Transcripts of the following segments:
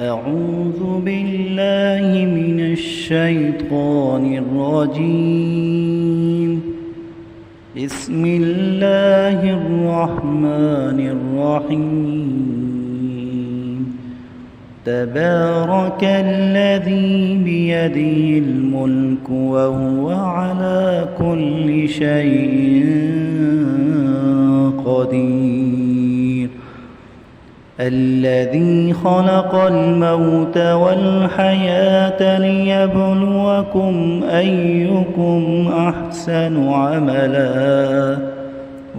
أعوذ بالله من الشيطان الرجيم. بسم الله الرحمن الرحيم. تبارك الذي بيده الملك وهو على كل شيء قدير. الذي خلق الموت والحياة ليبلوكم أيكم أحسن عملا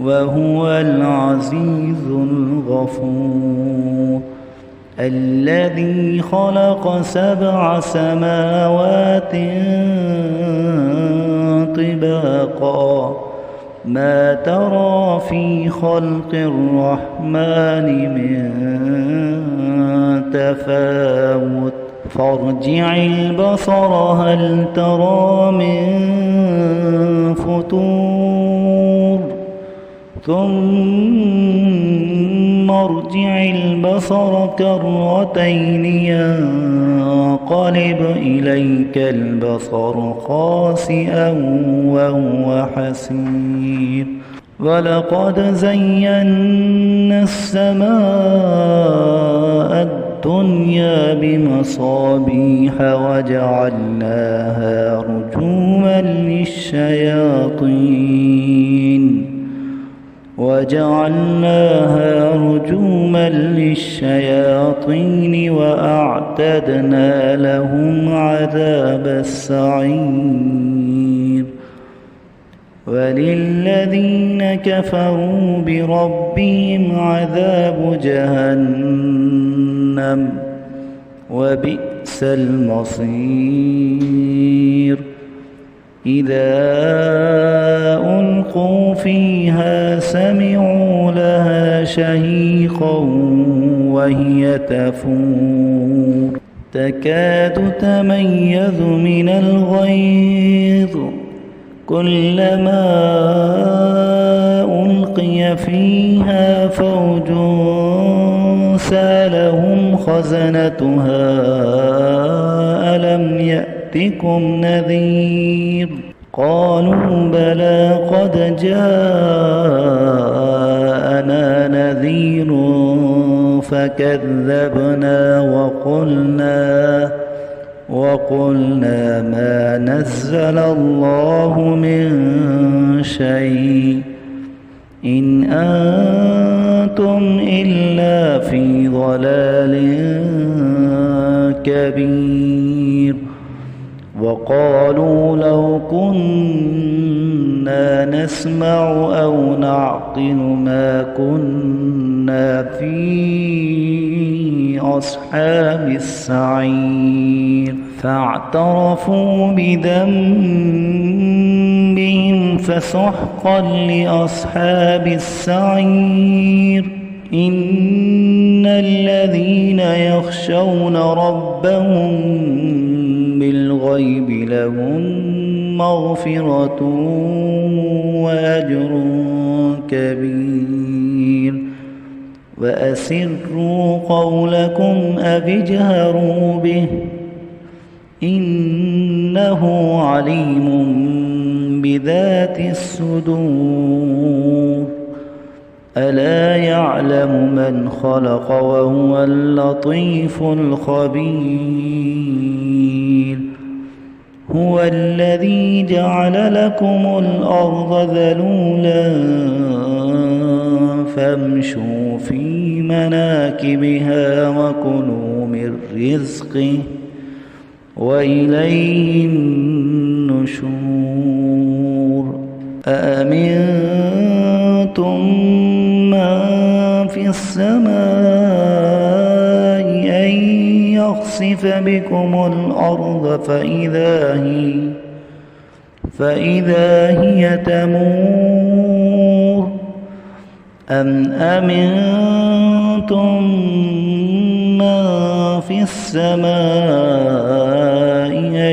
وهو العزيز الغفور. الذي خلق 7 سماوات طباقا ما ترى في خلق الرحمن من تفاوت فارجع البصر هل ترى من فطور ثم ارجع البصر كرتين ينقلب إليك البصر خاسئا وهو حسير. ولقد زينا السماء الدنيا بمصابيح وجعلناها رجوما للشياطين وأعتدنا لهم عذاب السعير. وللذين كفروا بربهم عذاب جهنم وبئس المصير. إذا ألقوا فيها سمعوا لها شهيقا وهي تفور تكاد تميز من الغيظ كلما ألقي فيها فوج سألهم خزنتها ألم يأتكم نذير قالوا بلى قد جاءنا نذير فكذبنا وقلنا ما نزل الله من شيء إن أنتم إلا في ضلال كبير. وقالوا لو كنا نسمع أو نعقل ما كنا في أصحاب السعير. فاعترفوا بذنبهم فسحقا لأصحاب السعير. إن الذين يخشون ربهم بالغيب لهم مغفرة وأجر كبير. وأسروا قولكم أو اجهروا به إنه عليم بذات الصدور. ألا يعلم من خلق وهو اللطيف الخبير. هو الذي جعل لكم الأرض ذلولا فامشوا في مناكبها وكلوا من رزقه وإليه النشور. أأمنتم من في السماء أن يخسف بكم الأرض فإذا هي تمور أم أمنتم من في السماء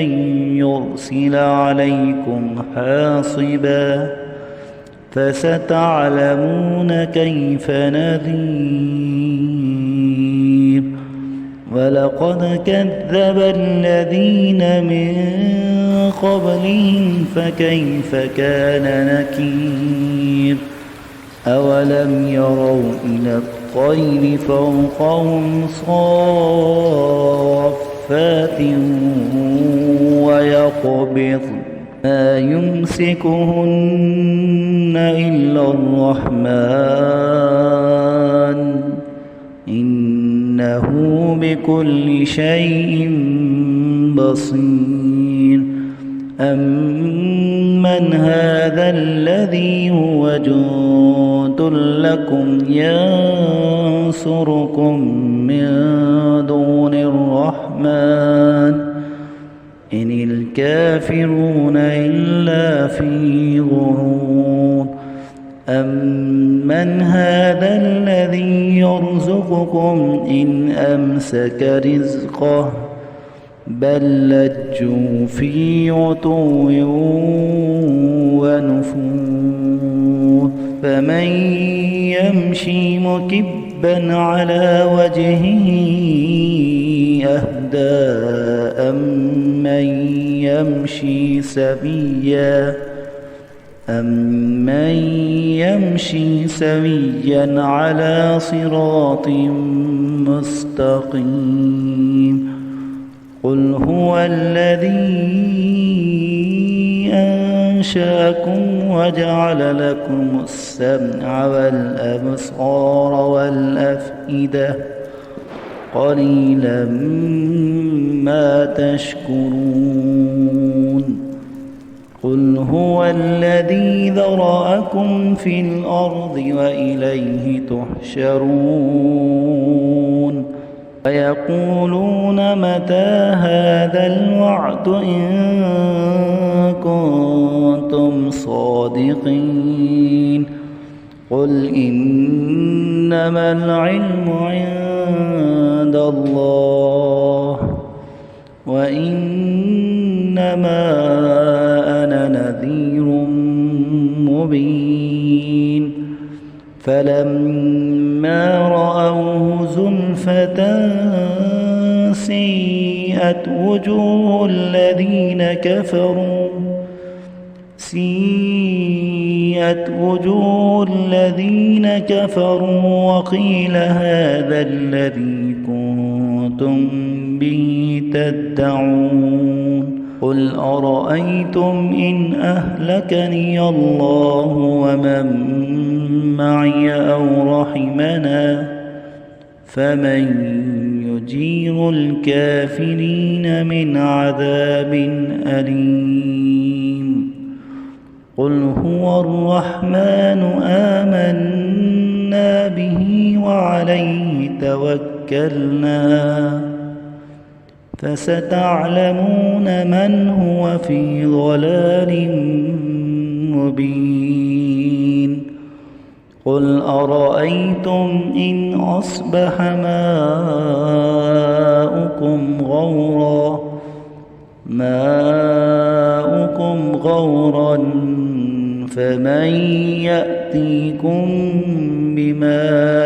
أن يرسل عليكم حاصبا فستعلمون كيف نذير. ولقد كذب الذين من قبلهم فكيف كان نكير أولم يروا إلى الطير فوقهم صافات ويقبض ما يمسكهن إلا الرحمن إنه بكل شيء بصير أمن هذا الذي هو جند لكم ينصركم من دون الرحمن إن الكافرون إلا في غرور أمن هذا الذي يرزقكم إن أمسك رزقه بل لجوا في عتو ونفور فمن يمشي مكبا على وجهه أهدى أمن يمشي سويا على صراط مستقيم قل هو الذي أنشأكم وجعل لكم السمع والأبصار والأفئدة قليلا ما تشكرون قل هو الذي ذرأكم في الأرض وإليه تحشرون ويقولون متى هذا الوعد إن كنتم صادقين قل إنما العلم عند الله وإنما أنا نذير مبين فلما رأوه زلفة سيئت وجوه الذين كفروا وقيل هذا الذي كنتم به تدعون قل أرأيتم إن أهلكني الله ومن معي أو رحمنا فمن يجير الكافرين من عذاب أليم قل هو الرحمن آمنا به وعليه توكلنا فستعلمون من هو في ضلال مبين قل أرأيتم إن أصبح ماؤكم غورا فمن يأتيكم بماء